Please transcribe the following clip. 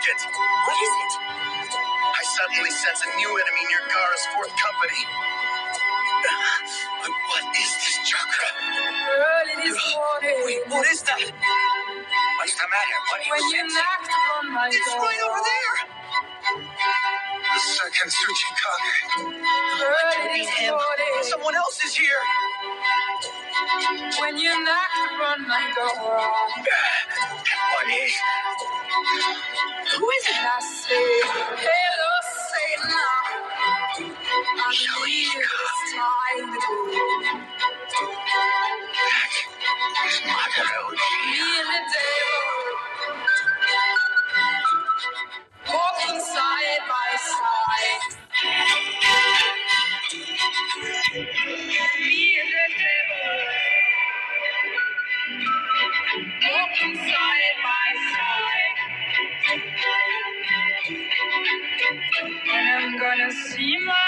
it. What is it? I suddenly sense a new enemy near Gara's fourth company. But what is this chakra? Early this morning. Wait, what is that? What's the matter? What are you When you sensing? knocked on my It's door. right over there. The second Tsuchikage. Early this morning. Someone else is here. When you knocked on my door. What is? Who is it? And I say, hello, Satan. I believe it's time to go. That is Mother Uchiha. Me and the devil walking side by side. Me and the devil walking side by side. And I'm gonna see my